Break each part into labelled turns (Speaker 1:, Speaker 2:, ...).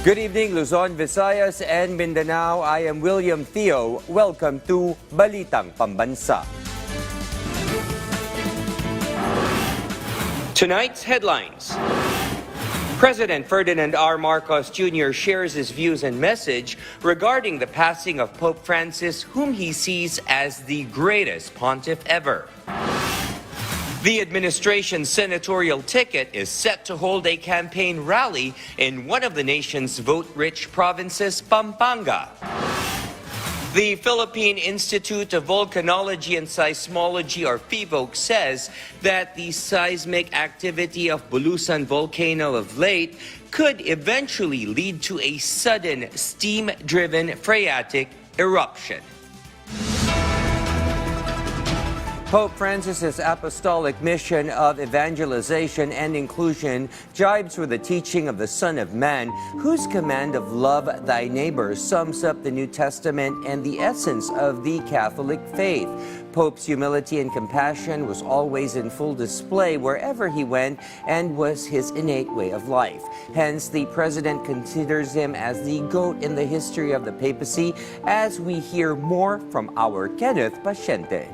Speaker 1: Good evening, Luzon, Visayas, and Mindanao. I am William Theo. Welcome to Balitang Pambansa. Tonight's headlines. President Ferdinand R. Marcos Jr. shares his views and message regarding the passing of Pope Francis, whom he sees as the greatest pontiff ever. The administration's senatorial ticket is set to hold a campaign rally in one of the nation's vote-rich provinces, Pampanga. The Philippine Institute of Volcanology and Seismology, or PHIVOLC, says that the seismic activity of Bulusan volcano of late could eventually lead to a sudden steam-driven phreatic eruption. Pope Francis's apostolic mission of evangelization and inclusion jibes with the teaching of the Son of Man, whose command of love thy neighbor sums up the New Testament and the essence of the Catholic faith. Pope's humility and compassion was always in full display wherever he went and was his innate way of life. Hence, the President considers him as the GOAT in the history of the papacy, as we hear more from our Kenneth Paciente.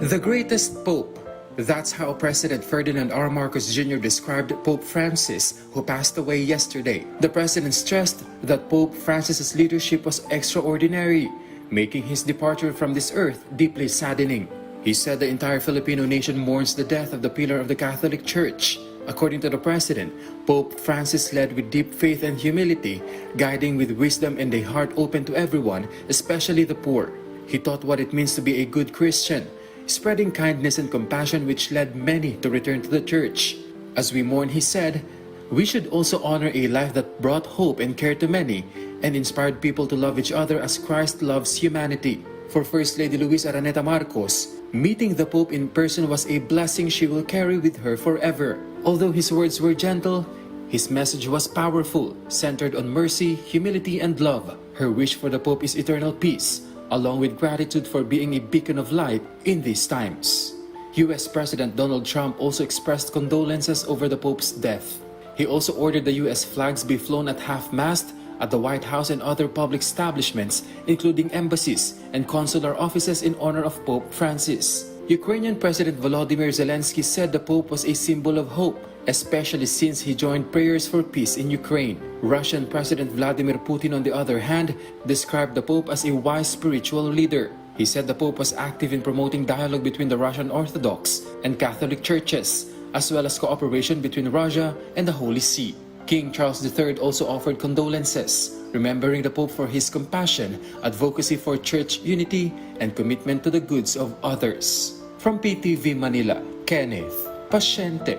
Speaker 2: The greatest Pope. That's how President Ferdinand R. Marcos Jr. described Pope Francis, who passed away yesterday. The President stressed that Pope Francis's leadership was extraordinary, making his departure from this earth deeply saddening. He said the entire Filipino nation mourns the death of the pillar of the Catholic Church. According to the President, Pope Francis led with deep faith and humility, guiding with wisdom and a heart open to everyone, especially the poor. He taught what it means to be a good Christian, spreading kindness and compassion, which led many to return to the church. As we mourn, he said, we should also honor a life that brought hope and care to many and inspired people to love each other as Christ loves humanity. For First Lady Luisa Araneta Marcos, meeting the Pope in person was a blessing she will carry with her forever. Although his words were gentle, his message was powerful, centered on mercy, humility, and love. Her wish for the Pope is eternal peace, along with gratitude for being a beacon of light in these times. U.S. President Donald Trump also expressed condolences over the Pope's death. He also ordered the U.S. flags be flown at half-mast at the White House and other public establishments, including embassies and consular offices, in honor of Pope Francis. Ukrainian President Volodymyr Zelensky said the Pope was a symbol of hope, especially since he joined prayers for peace in Ukraine. Russian President Vladimir Putin, on the other hand, described the Pope as a wise spiritual leader. He said the Pope was active in promoting dialogue between the Russian Orthodox and Catholic churches, as well as cooperation between Russia and the Holy See. King Charles III also offered condolences, remembering the Pope for his compassion, advocacy for church unity, and commitment to the goods of others. From PTV Manila, Kenneth Paciente,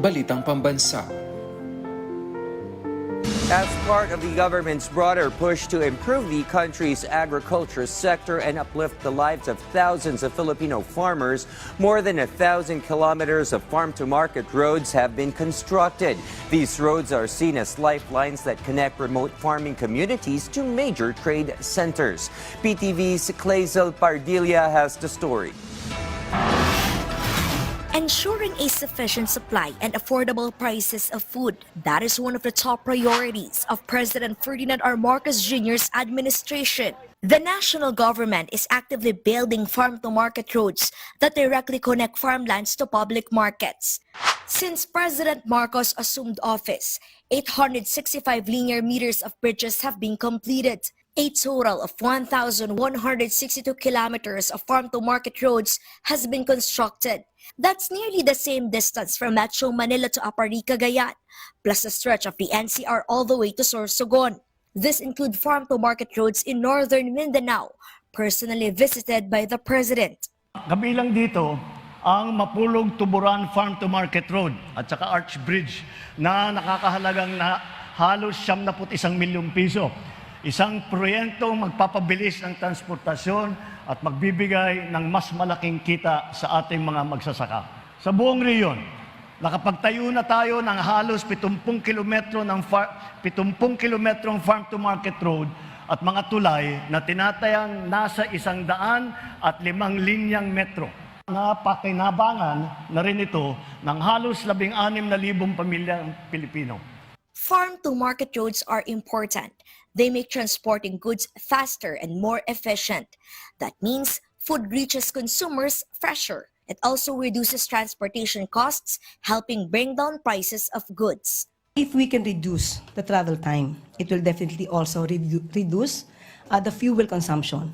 Speaker 2: Balitang Pambansa.
Speaker 1: As part of the government's broader push to improve the country's agriculture sector and uplift the lives of thousands of Filipino farmers, more than 1,000 kilometers of farm-to-market roads have been constructed. These roads are seen as lifelines that connect remote farming communities to major trade centers. PTV's Clazel Pardilla has the story.
Speaker 3: Ensuring a sufficient supply and affordable prices of food, that is one of the top priorities of President Ferdinand R. Marcos Jr.'s administration. The national government is actively building farm-to-market roads that directly connect farmlands to public markets. Since President Marcos assumed office, 865 linear meters of bridges have been completed. A total of 1,162 kilometers of farm-to-market roads has been constructed. That's nearly the same distance from Metro Manila to Apari, Cagayan, plus a stretch of the NCR all the way to Sorsogon. This includes farm-to-market roads in northern Mindanao, personally visited by the President.
Speaker 4: Kabilang dito ang Mapulog-Tuburan Farm-to-Market Road at saka Arch Bridge na nakakahalagang halos 71 milyong piso. Isang proyektong magpapabilis ng transportasyon at magbibigay ng mas malaking kita sa ating mga magsasaka. Sa buong rehiyon, nakapagtayo na tayo ng halos 70 kilometrong farm-to-market road at mga tulay na tinatayang nasa 105 linyang metro. Napakinabangan na rin ito ng halos 16,000 pamilyang Pilipino.
Speaker 3: Farm-to-market roads are important. They make transporting goods faster and more efficient. That means food reaches consumers fresher. It also reduces transportation costs, helping bring down prices of goods.
Speaker 5: If we can reduce the travel time, it will definitely also reduce the fuel consumption.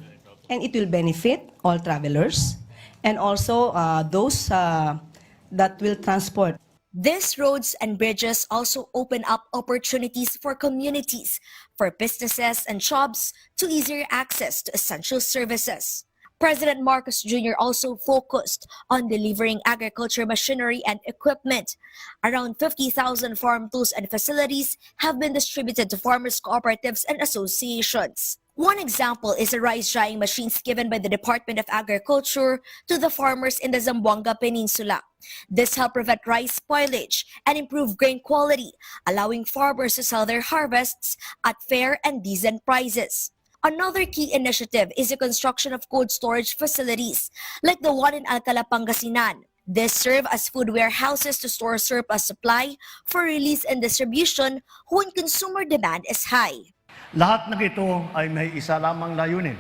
Speaker 5: And it will benefit all travelers and also those that will transport.
Speaker 3: These roads and bridges also open up opportunities for communities, for businesses and jobs to easier access to essential services. President Marcos Jr. also focused on delivering agriculture machinery and equipment. Around 50,000 farm tools and facilities have been distributed to farmers' cooperatives and associations. One example is the rice drying machines given by the Department of Agriculture to the farmers in the Zamboanga Peninsula. This helped prevent rice spoilage and improve grain quality, allowing farmers to sell their harvests at fair and decent prices. Another key initiative is the construction of cold storage facilities, like the one in Alcala, Pangasinan. These serve as food warehouses to store surplus supply for release and distribution when consumer demand is high.
Speaker 4: Lahat ng ito ay may isa lamang layunin.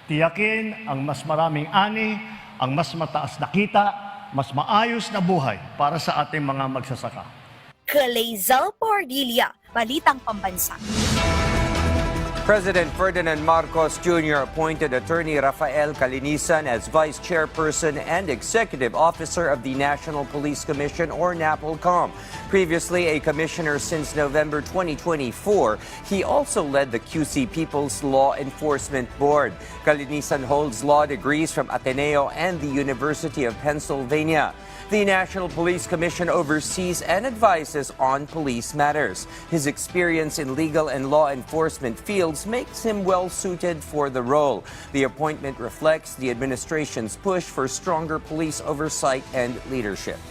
Speaker 4: Tiyakin ang mas maraming ani, ang mas mataas na kita, mas maayos na buhay para sa ating mga magsasaka.
Speaker 3: Kalezal Pordilia, Balitang Pambansa.
Speaker 1: President Ferdinand Marcos Jr. appointed attorney Rafael Calinisan as Vice Chairperson and Executive Officer of the National Police Commission, or NAPOLCOM. Previously a commissioner since November 2024, he also led the QC People's Law Enforcement Board. Calinisan holds law degrees from Ateneo and the University of Pennsylvania. The National Police Commission oversees and advises on police matters. His experience in legal and law enforcement fields makes him well suited for the role. The appointment reflects the administration's push for stronger police oversight and leadership.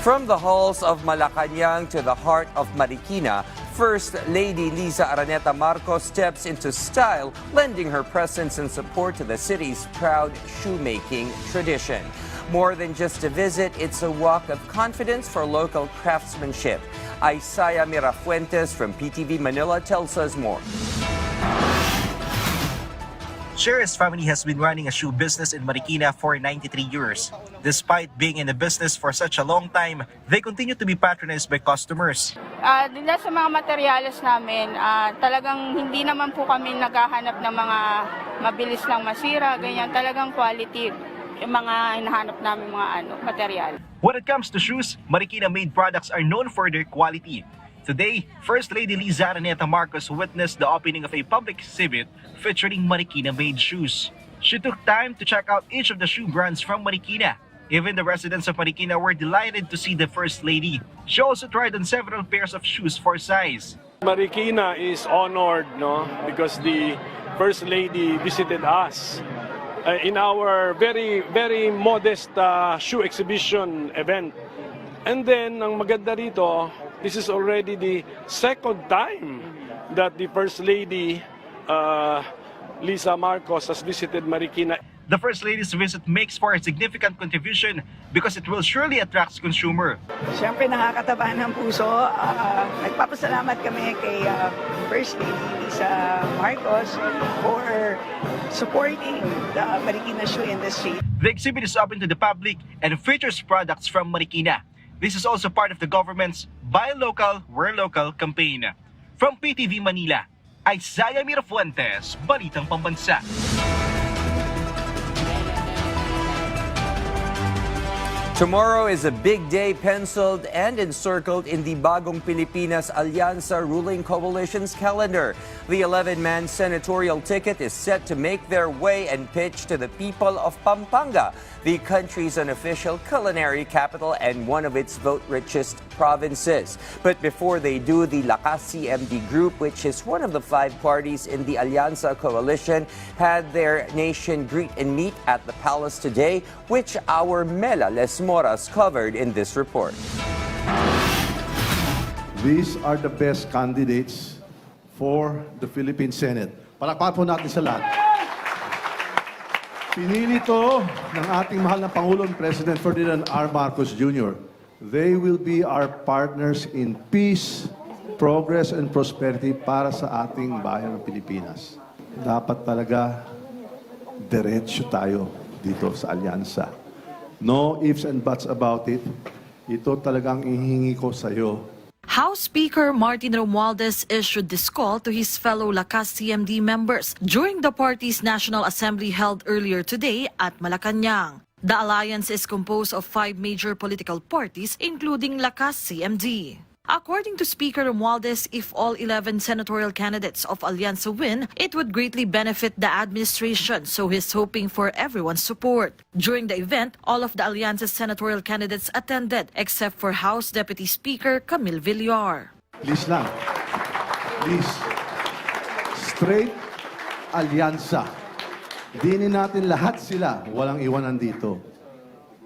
Speaker 1: From the halls of Malacanang to the heart of Marikina, First Lady Liza Araneta Marcos steps into style, lending her presence and support to the city's proud shoemaking tradition. More than just a visit, it's a walk of confidence for local craftsmanship. Isaiah Mirafuentes from PTV Manila tells us more.
Speaker 6: Cher's family has been running a shoe business in Marikina for 93 years. Despite being in the business for such a long time, they continue to be patronized by customers.
Speaker 7: Dahil sa mga materyales namin, talagang hindi naman po kami naghahanap ng mga mabilis lang masira, ganyan. Talagang quality yung mga hinahanap namin mga material.
Speaker 6: When it comes to shoes, Marikina-made products are known for their quality. Today, First Lady Liza Araneta Marcos witnessed the opening of a public exhibit featuring Marikina-made shoes. She took time to check out each of the shoe brands from Marikina. Even the residents of Marikina were delighted to see the First Lady. She also tried on several pairs of shoes for size.
Speaker 8: Marikina is honored, because the First Lady visited us in our very, very modest shoe exhibition event. And then, ang maganda rito, this is already the second time that the First Lady, Liza Marcos, has visited Marikina.
Speaker 6: The First Lady's visit makes for a significant contribution because it will surely attract consumer.
Speaker 9: Siyempre nakakataba ng puso. Nagpapasalamat kami kay First Lady Liza Marcos for supporting the Marikina shoe industry.
Speaker 6: The exhibit is open to the public and features products from Marikina. This is also part of the government's Buy Local, Wear Local campaign. From PTV Manila, Isaiah Mirafuentes, Balitang Pambansa.
Speaker 1: Tomorrow is a big day penciled and encircled in the Bagong Pilipinas Alyansa ruling coalition's calendar. The 11-man senatorial ticket is set to make their way and pitch to the people of Pampanga, the country's unofficial culinary capital and one of its vote-richest provinces. But before they do, the Lakas CMD group, which is one of the 5 parties in the Alyansa coalition, had their nation greet and meet at the palace today, which our Mela Les Moras covered in this report.
Speaker 10: These are the best candidates for the Philippine Senate. Palakpakan po natin sa lahat. Pinili ito ng ating mahal na Pangulong President Ferdinand R. Marcos Jr. They will be our partners in peace, progress, and prosperity para sa ating bayan ng Pilipinas. Dapat talaga diretso tayo dito sa alyansa. No ifs and buts about it. Ito talagang ihingi ko sa iyo.
Speaker 11: House Speaker Martin Romualdez issued this call to his fellow Lakas CMD members during the party's National Assembly held earlier today at Malacanang. The alliance is composed of 5 major political parties, including Lakas CMD. According to Speaker Romualdez, if all 11 senatorial candidates of Alianza win, it would greatly benefit the administration, so he's hoping for everyone's support. During the event, all of the Alianza's senatorial candidates attended, except for House Deputy Speaker Camille Villar.
Speaker 10: Please lang. Please. Straight alyansa. Dinin natin lahat sila. Walang iwanan dito.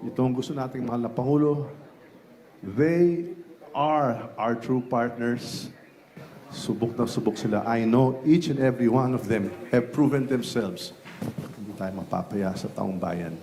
Speaker 10: Itong gusto nating mahal na Pangulo, they are our true partners. Subok na subok sila. I know each and every one of them have proven themselves. Hindi tayo mapapaya sa taong bayan.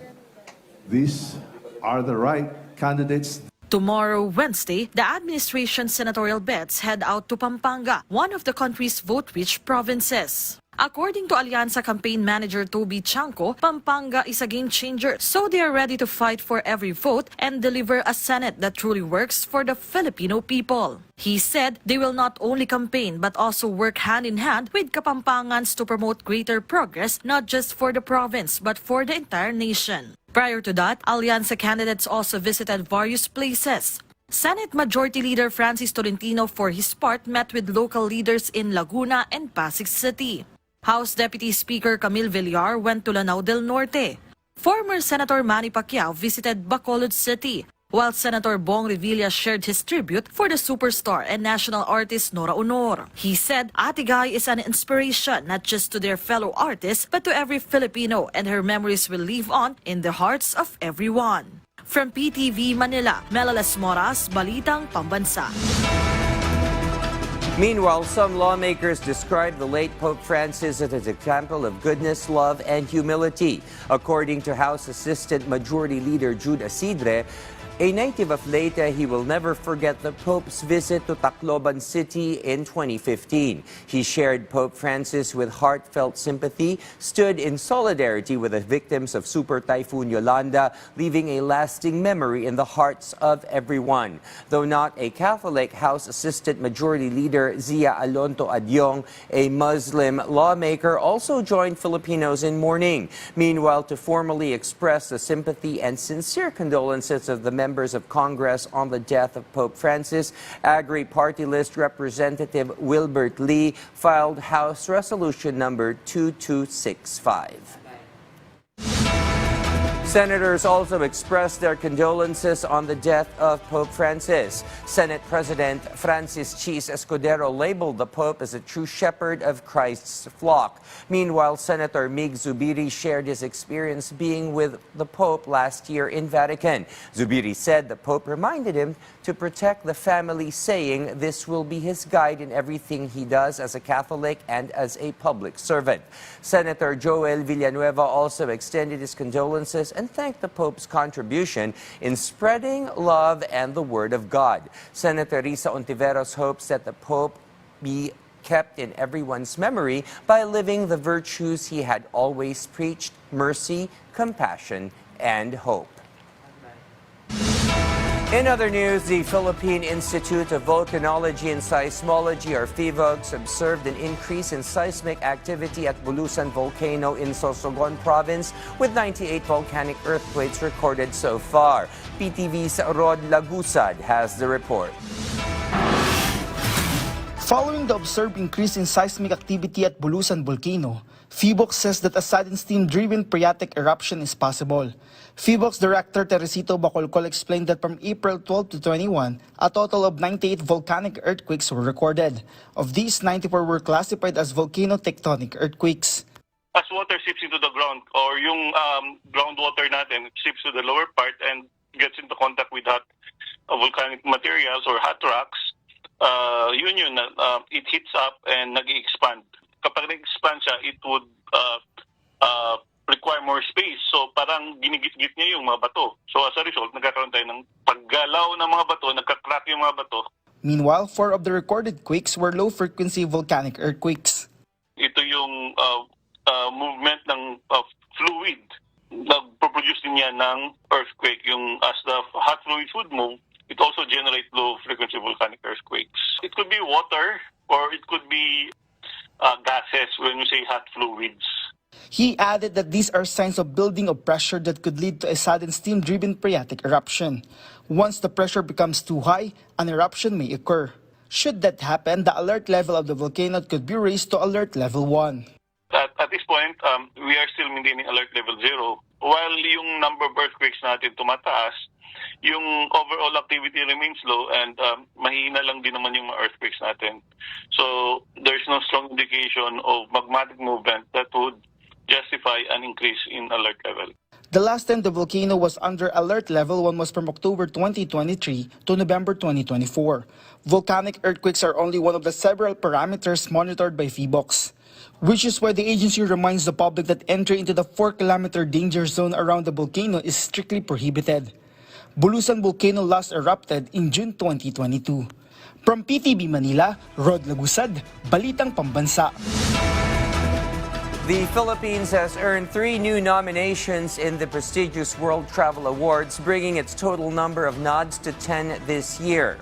Speaker 10: These are the right candidates.
Speaker 11: Tomorrow, Wednesday, the administration's senatorial bets head out to Pampanga, one of the country's vote-rich provinces. According to Alianza campaign manager Toby Chanco, Pampanga is a game changer, so they are ready to fight for every vote and deliver a Senate that truly works for the Filipino people. He said they will not only campaign but also work hand in hand with Kapampangans to promote greater progress, not just for the province but for the entire nation. Prior to that, Alianza candidates also visited various places. Senate Majority Leader Francis Tolentino, for his part, met with local leaders in Laguna and Pasig City. House Deputy Speaker Camille Villar went to Lanao del Norte. Former Senator Manny Pacquiao visited Bacolod City, while Senator Bong Revilla shared his tribute for the superstar and national artist Nora Honor. He said Ate Guy is an inspiration not just to their fellow artists but to every Filipino, and her memories will live on in the hearts of everyone. From PTV Manila, Melalas Moras, Balitang Pambansa.
Speaker 1: Meanwhile, some lawmakers describe the late Pope Francis as an example of goodness, love, and humility. According to House Assistant Majority Leader Jude Asidre, a native of Leyte, he will never forget the Pope's visit to Tacloban City in 2015. He shared Pope Francis with heartfelt sympathy, stood in solidarity with the victims of Super Typhoon Yolanda, leaving a lasting memory in the hearts of everyone. Though not a Catholic, House Assistant Majority Leader Zia Alonto Adyong, a Muslim lawmaker, also joined Filipinos in mourning. Meanwhile, to formally express the sympathy and sincere condolences of the members of Congress on the death of Pope Francis, Agri Party List Representative Wilbert Lee filed House Resolution number 2265. Senators also expressed their condolences on the death of Pope Francis. Senate President Francis Chis Escudero labeled the Pope as a true shepherd of Christ's flock. Meanwhile, Senator Mig Zubiri shared his experience being with the Pope last year in Vatican. Zubiri said the Pope reminded him to protect the family, saying this will be his guide in everything he does as a Catholic and as a public servant. Senator Joel Villanueva also extended his condolences and thanked the Pope's contribution in spreading love and the Word of God. Senator Risa Ontiveros hopes that the Pope be kept in everyone's memory by living the virtues he had always preached: mercy, compassion, and hope. In other news, the Philippine Institute of Volcanology and Seismology, or PHIVOLCS, observed an increase in seismic activity at Bulusan volcano in Sorsogon province, with 98 volcanic earthquakes recorded so far. PTV's Rod Lagusad has the report.
Speaker 12: Following the observed increase in seismic activity at Bulusan volcano, PHIVOLCS says that a sudden steam-driven phreatic eruption is possible. PHIVOLCS Director Teresito Bacolcol explained that from April 12 to 21, a total of 98 volcanic earthquakes were recorded. Of these, 94 were classified as volcano-tectonic earthquakes.
Speaker 13: As water seeps into the ground, or yung groundwater natin seeps to the lower part and gets into contact with hot volcanic materials or hot rocks, it hits up and nag-expand. Kapag nag-expand siya, it would require more space. So parang ginigit-git niya yung mga bato. So as a result, nagkakaroon tayo ng paggalaw ng mga bato, nagka-crack yung mga bato.
Speaker 12: Meanwhile, 4 of the recorded quakes were low-frequency volcanic earthquakes.
Speaker 13: Ito yung movement ng fluid. Nagpo-produce din yan ng earthquake. Yung as the hot fluids would move, it also generates low-frequency volcanic earthquakes. It could be water or it could be gases when you say hot fluids.
Speaker 12: He added that these are signs of building of pressure that could lead to a sudden steam-driven phreatic eruption. Once the pressure becomes too high, an eruption may occur. Should that happen, the alert level of the volcano could be raised to alert level 1.
Speaker 13: At this point, we are still maintaining alert level 0. While yung number of earthquakes natin tumataas, yung overall activity remains low and mahina lang din naman yung mga earthquakes natin. So there's no strong indication of magmatic movement that would justify an increase in alert level.
Speaker 12: The last time the volcano was under alert level 1 was from October 2023 to November 2024. Volcanic earthquakes are only one of the several parameters monitored by PHIVOX, which is why the agency reminds the public that entry into the 4-kilometer danger zone around the volcano is strictly prohibited. Bulusan volcano last erupted in June 2022. From PTV Manila, Rod Lagusad, Balitang Pambansa.
Speaker 1: The Philippines has earned 3 new nominations in the prestigious World Travel Awards, bringing its total number of nods to 10 this year.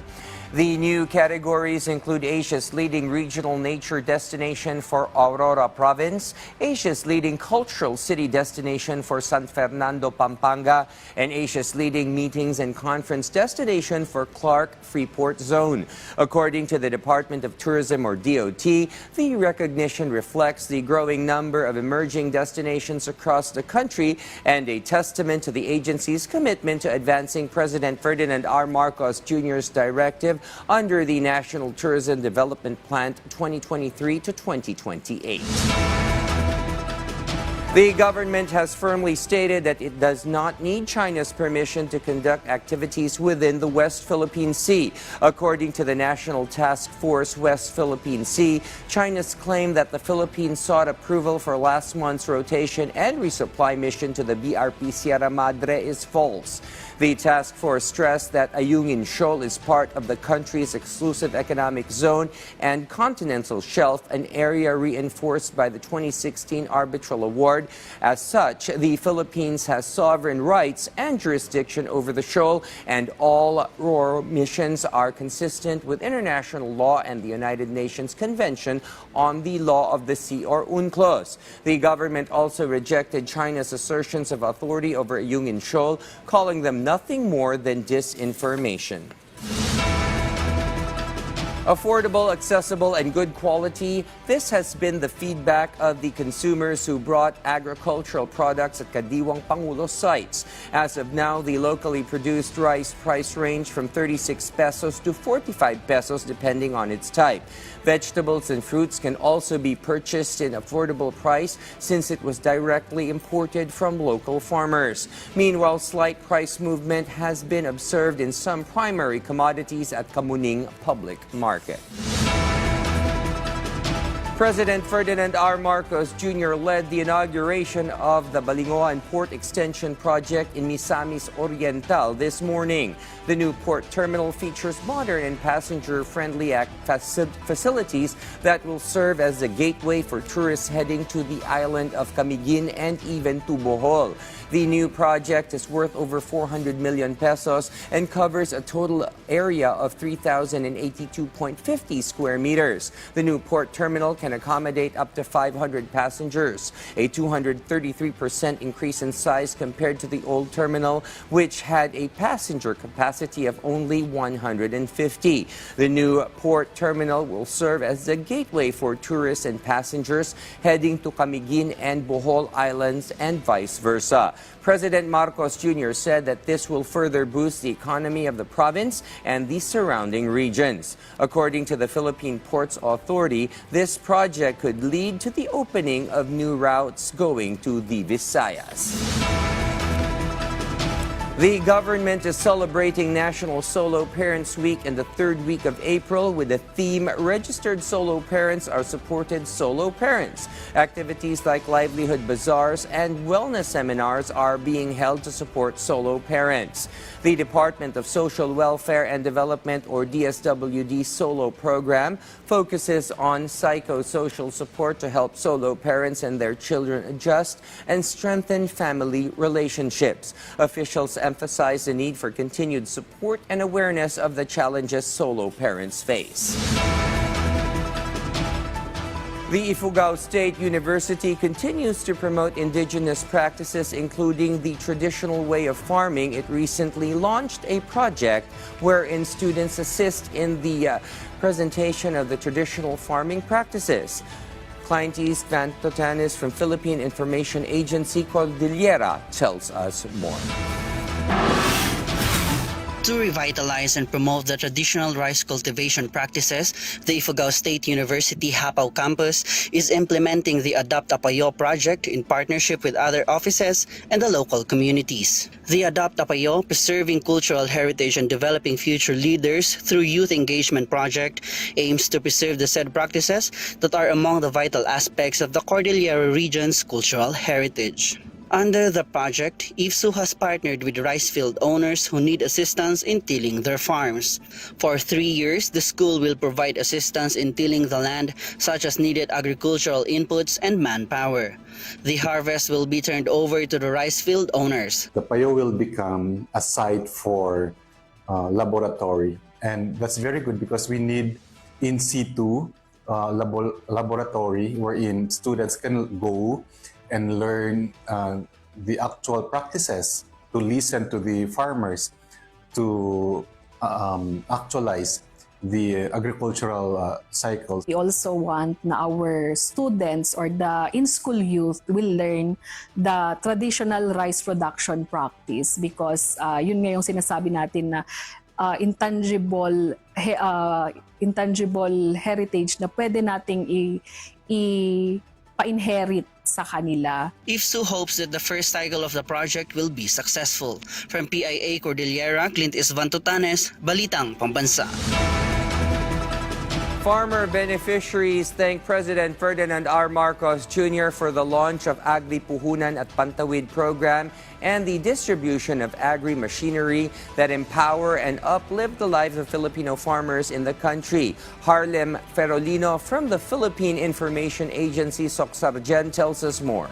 Speaker 1: The new categories include Asia's leading regional nature destination for Aurora Province, Asia's leading cultural city destination for San Fernando, Pampanga, and Asia's leading meetings and conference destination for Clark Freeport Zone. According to the Department of Tourism, or DOT, the recognition reflects the growing number of emerging destinations across the country and a testament to the agency's commitment to advancing President Ferdinand R. Marcos Jr.'s directive under the National Tourism Development Plan 2023 to 2028. The government has firmly stated that it does not need China's permission to conduct activities within the West Philippine Sea. According to the National Task Force West Philippine Sea, China's claim that the Philippines sought approval for last month's rotation and resupply mission to the BRP Sierra Madre is false. The task force stressed that Ayungin Shoal is part of the country's exclusive economic zone and continental shelf, an area reinforced by the 2016 Arbitral Award. As such, the Philippines has sovereign rights and jurisdiction over the shoal, and all ROR missions are consistent with international law and the United Nations Convention on the Law of the Sea, or UNCLOS. The government also rejected China's assertions of authority over Ayungin Shoal, calling them nothing more than disinformation. Affordable, accessible, and good quality. This has been the feedback of the consumers who brought agricultural products at Kadiwang Pangulo sites. As of now, the locally produced rice price range from 36 pesos to 45 pesos depending on its type. Vegetables and fruits can also be purchased in affordable price since it was directly imported from local farmers. Meanwhile, slight price movement has been observed in some primary commodities at Kamuning Public Market. President Ferdinand R. Marcos Jr. led the inauguration of the Balingoan Port Extension Project in Misamis Oriental this morning. The new port terminal features modern and passenger-friendly facilities that will serve as a gateway for tourists heading to the island of Camiguin and even to Bohol. The new project is worth over 400 million pesos and covers a total area of 3,082.50 square meters. The new port terminal can accommodate up to 500 passengers, a 233% increase in size compared to the old terminal, which had a passenger capacity of only 150. The new port terminal will serve as the gateway for tourists and passengers heading to Camiguin and Bohol Islands and vice versa. President Marcos Jr. said that this will further boost the economy of the province and the surrounding regions. According to the Philippine Ports Authority, this project could lead to the opening of new routes going to the Visayas. The government is celebrating National Solo Parents Week in the third week of April with the theme Registered Solo Parents are supported solo parents. Activities like livelihood bazaars and wellness seminars are being held to support solo parents. The Department of Social Welfare and Development, or DSWD Solo Program, focuses on psychosocial support to help solo parents and their children adjust and strengthen family relationships. Officials emphasize the need for continued support and awareness of the challenges solo parents face. The Ifugao State University continues to promote indigenous practices, including the traditional way of farming. It recently launched a project wherein students assist in the presentation of the traditional farming practices. Clinties Vantotanis from Philippine Information Agency Cordillera tells us more.
Speaker 14: To revitalize and promote the traditional rice cultivation practices, the Ifugao State University Hapaw campus is implementing the Adopt Aayo project in partnership with other offices and the local communities. The Adopt Aayo, Preserving Cultural Heritage and Developing Future Leaders through Youth Engagement project, aims to preserve the said practices that are among the vital aspects of the Cordillera region's cultural heritage. Under the project, ISU has partnered with rice field owners who need assistance in tilling their farms. For 3 years, the school will provide assistance in tilling the land, such as needed agricultural inputs and manpower. The harvest will be turned over to the rice field owners.
Speaker 15: The Payo will become a site for laboratory, and that's very good because we need in situ laboratory wherein students can go and learn the actual practices, to listen to the farmers, to actualize the agricultural cycles.
Speaker 16: We also want na our students or the in-school youth will learn the traditional rice production practice because yun nga yung sinasabi natin na intangible heritage na pwede nating i-inherit sa kanila.
Speaker 14: IFSU hopes that the first cycle of the project will be successful. From PIA Cordillera, Clint Vantotanes, Balitang Pambansa.
Speaker 1: Farmer beneficiaries thank President Ferdinand R. Marcos Jr. for the launch of Agri-Puhunan at Pantawid program and the distribution of agri-machinery that empower and uplift the lives of Filipino farmers in the country. Harlem Ferolino from the Philippine Information Agency Socsargen tells us more.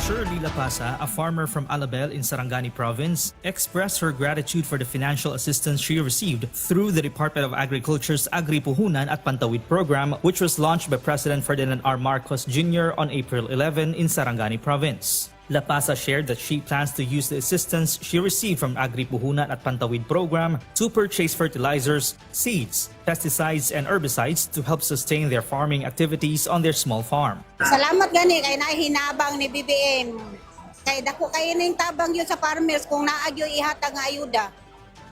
Speaker 17: Shirley Lapasa, a farmer from Alabel in Sarangani Province, expressed her gratitude for the financial assistance she received through the Department of Agriculture's Agri-Puhunan at Pantawid program, which was launched by President Ferdinand R. Marcos Jr. on April 11 in Sarangani Province. Lapasa shared that she plans to use the assistance she received from Agri-Puhunan at Pantawid program to purchase fertilizers, seeds, pesticides, and herbicides to help sustain their farming activities on their small farm.
Speaker 18: Salamat gani kay nahinabang ni BBM. Kay dako kay ning tabang yun sa farmers kung naagyo ihatag nga ayuda.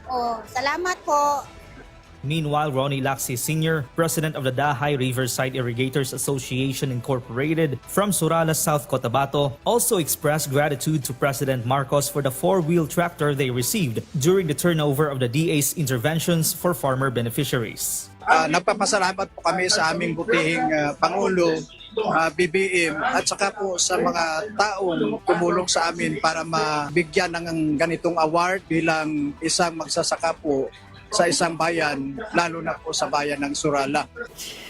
Speaker 18: Oh, salamat po.
Speaker 17: Meanwhile, Ronnie Laxi Sr., president of the Dahay Riverside Irrigators Association Incorporated from Suralas, South Cotabato, also expressed gratitude to President Marcos for the 4-wheel tractor they received during the turnover of the DA's interventions for farmer beneficiaries.
Speaker 19: Nagpapasalamat po kami sa aming butihing Pangulo, BBM, at saka po sa mga taong tumulong sa amin para mabigyan ng ganitong award bilang isang magsasaka po sa isang bayan, lalo na po sa bayan ng Surala.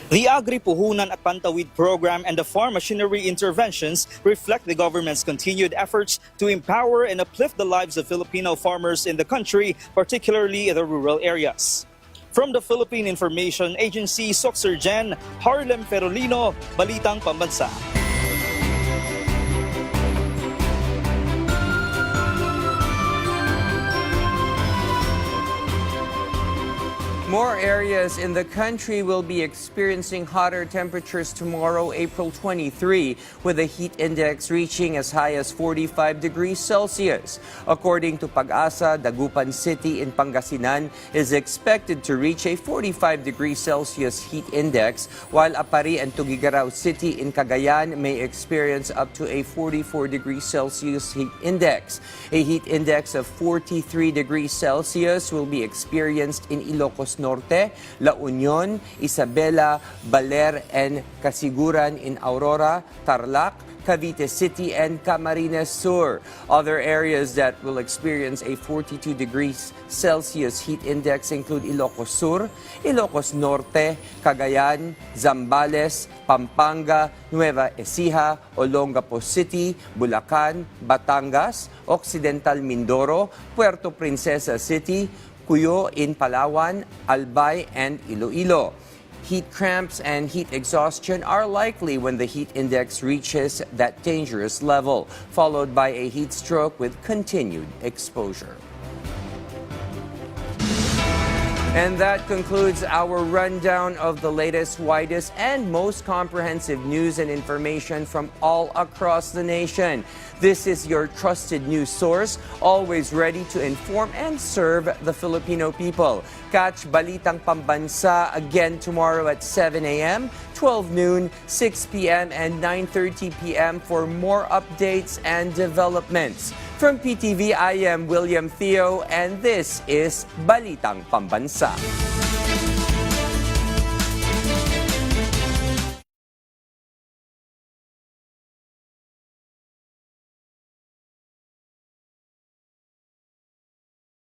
Speaker 20: The Agri-Puhunan at Pantawid program and the farm machinery interventions reflect the government's continued efforts to empower and uplift the lives of Filipino farmers in the country, particularly in the rural areas. From the Philippine Information Agency, Socsargen, Harlem Ferolino, Balitang Pambansa.
Speaker 1: More areas in the country will be experiencing hotter temperatures tomorrow, April 23, with the heat index reaching as high as 45 degrees Celsius. According to Pag-asa, Dagupan City in Pangasinan is expected to reach a 45 degrees Celsius heat index, while Apari and Tuguegarao City in Cagayan may experience up to a 44 degrees Celsius heat index. A heat index of 43 degrees Celsius will be experienced in Ilocos Norte, La Union, Isabela, Baler, and Casiguran in Aurora, Tarlac, Cavite City, and Camarines Sur. Other areas that will experience a 42 degrees Celsius heat index include Ilocos Sur, Ilocos Norte, Cagayan, Zambales, Pampanga, Nueva Ecija, Olongapo City, Bulacan, Batangas, Occidental Mindoro, Puerto Princesa City, Cuyo in Palawan, Albay, and Iloilo. Heat cramps and heat exhaustion are likely when the heat index reaches that dangerous level, followed by a heat stroke with continued exposure. And that concludes our rundown of the latest, widest, and most comprehensive news and information from all across the nation. This is your trusted news source, always ready to inform and serve the Filipino people. Catch Balitang Pambansa again tomorrow at 7 a.m., 12 noon, 6 p.m., and 9:30 p.m. for more updates and developments. From PTV, I am William Theo, and this is Balitang Pambansa.